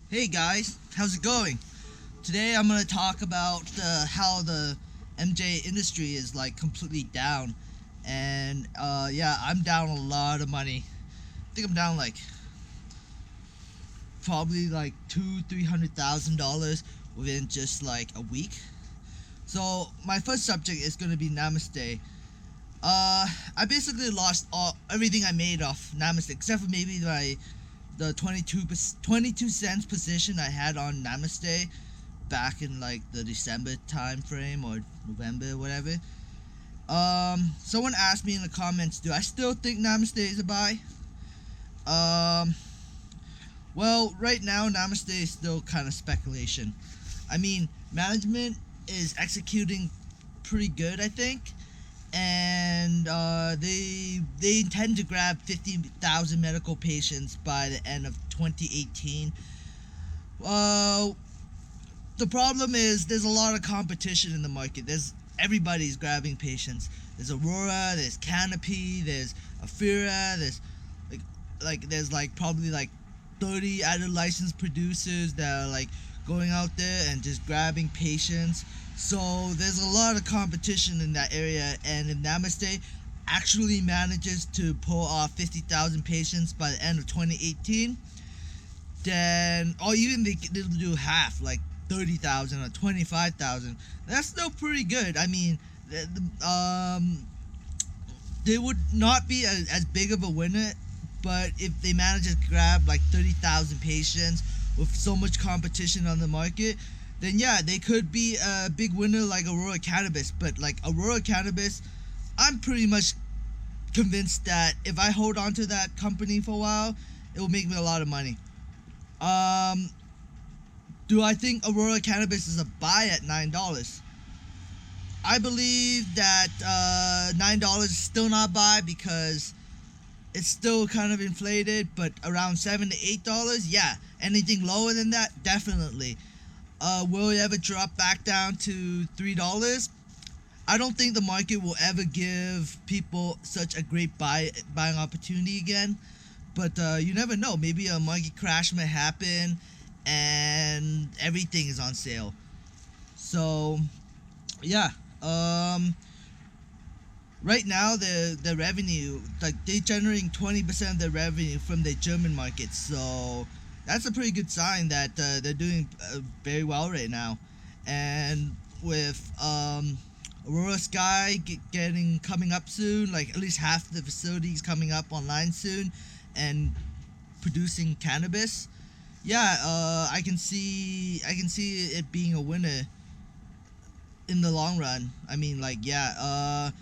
Hey guys, how's it going? Today I'm gonna talk about how the MJ industry is like completely down, and yeah, I'm down a lot of money. I think I'm down like probably like $200,000-300,000 within just like a week. So my first subject is gonna be Namaste. I basically lost everything I made off Namaste except for maybe the 22 cents position I had on Namaste back in like the December time frame or November, whatever. Someone asked me in the comments, do I still think Namaste is a buy? Um, well, right now Namaste is still kind of speculation. I mean, management is executing pretty good, I think, and they intend to grab 50,000 medical patients by the end of 2018. Uh, the problem is there's a lot of competition in the market. Everybody's grabbing patients. There's Aurora, there's Canopy, there's Afira, there's like there's like probably like 30 other licensed producers that are like going out there and just grabbing patients. So there's a lot of competition in that area, and if Namaste actually manages to pull off 50,000 patients by the end of 2018, then or even they'll do half, like 30,000 or 25,000. That's still pretty good. I mean, they would not be as big of a winner, but if they manage to grab like 30,000 patients with so much competition on the market, then yeah, they could be a big winner like Aurora Cannabis. But like Aurora Cannabis, I'm pretty much convinced that if I hold on to that company for a while, it will make me a lot of money. Um, do I think Aurora Cannabis is a buy at $9? I believe that $9 is still not a buy because it's still kind of inflated, but around $7 to $8, yeah. Anything lower than that, definitely. Will it ever drop back down to $3? I don't think the market will ever give people such a great buying opportunity again. But you never know. Maybe a market crash may happen, and everything is on sale. So yeah. Um, right now the revenue, like they're generating 20% of their revenue from the German market. So that's a pretty good sign that they're doing very well right now. And with Aurora Sky getting coming up soon, like at least half the facilities coming up online soon, and producing cannabis. Yeah, I can see it being a winner in the long run. I mean, like, yeah,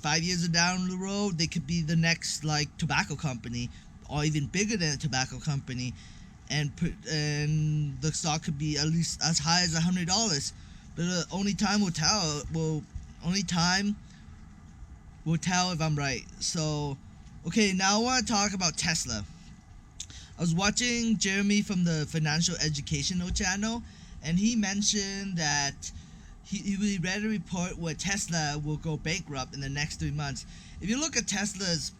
5 years down the road, they could be the next like tobacco company, or even bigger than a tobacco company, and the stock could be at least as high as $100. But only time will tell. Only time will tell if I'm right. So, okay, now I want to talk about Tesla. I was watching Jeremy from the Financial Educational Channel, and he mentioned that he read a report where Tesla will go bankrupt in the next 3 months. If you look at Tesla's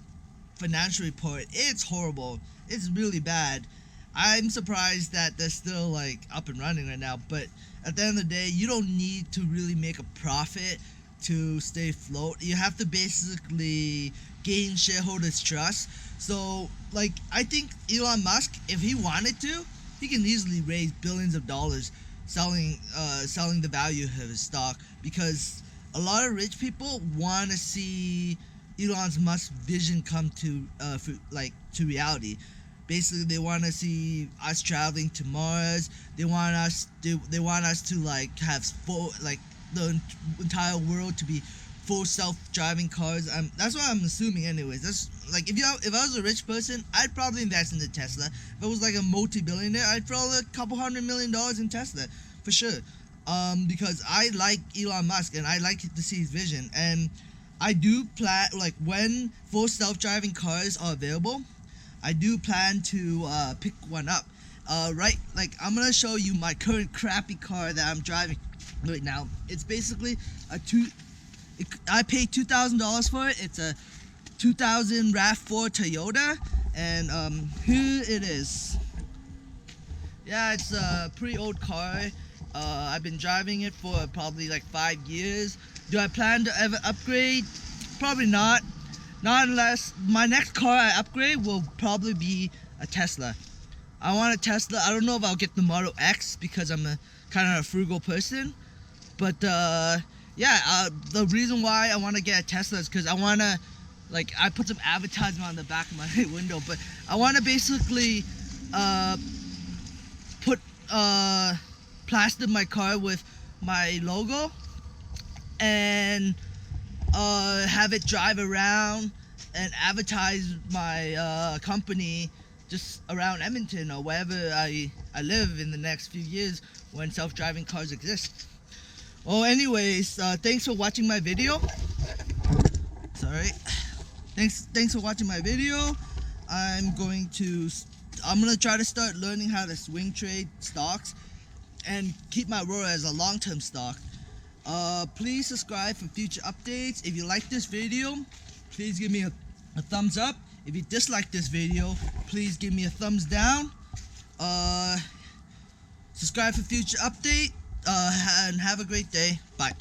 financial report, it's horrible. It's really bad. I'm surprised that they're still like up and running right now. But at the end of the day, you don't need to really make a profit to stay afloat. You have to basically gain shareholders' trust. So, like, I think Elon Musk, if he wanted to, he can easily raise billions of dollars selling the value of his stock, because a lot of rich people want to see Elon Musk's vision come to reality. Basically, they want to see us traveling to Mars. They want us to like have full, like, the entire world to be full self-driving cars. That's what I'm assuming, anyways. That's like, if I was a rich person, I'd probably invest in the Tesla. If I was like a multi-billionaire, I'd throw a couple $100 million in Tesla for sure. Because I like Elon Musk and I like to see his vision, and I do plan, like, when full self-driving cars are available, I do plan to pick one up. Right, like, I'm gonna show you my current crappy car that I'm driving right now. It's basically I paid $2,000 for it. It's a 2000 RAV4 Toyota, and here it is. Yeah, it's a pretty old car. I've been driving it for probably like 5 years. Do I plan to ever upgrade? Probably not. Not unless my next car I upgrade will probably be a Tesla. I want a Tesla. I don't know if I'll get the Model X because I'm a kind of a frugal person. But the reason why I want to get a Tesla is because I want to, like, I put some advertisement on the back of my window, but I want to basically put plaster my car with my logo and have it drive around and advertise my company just around Edmonton or wherever I live in the next few years when self-driving cars exist. Well, anyways, thanks for watching my video. Sorry. Thanks for watching my video. I'm gonna try to start learning how to swing trade stocks and keep my Aurora as a long-term stock. Please subscribe for future updates. If you like this video, please give me a thumbs up. If you dislike this video, please give me a thumbs down. Subscribe for future update. And have a great day. Bye.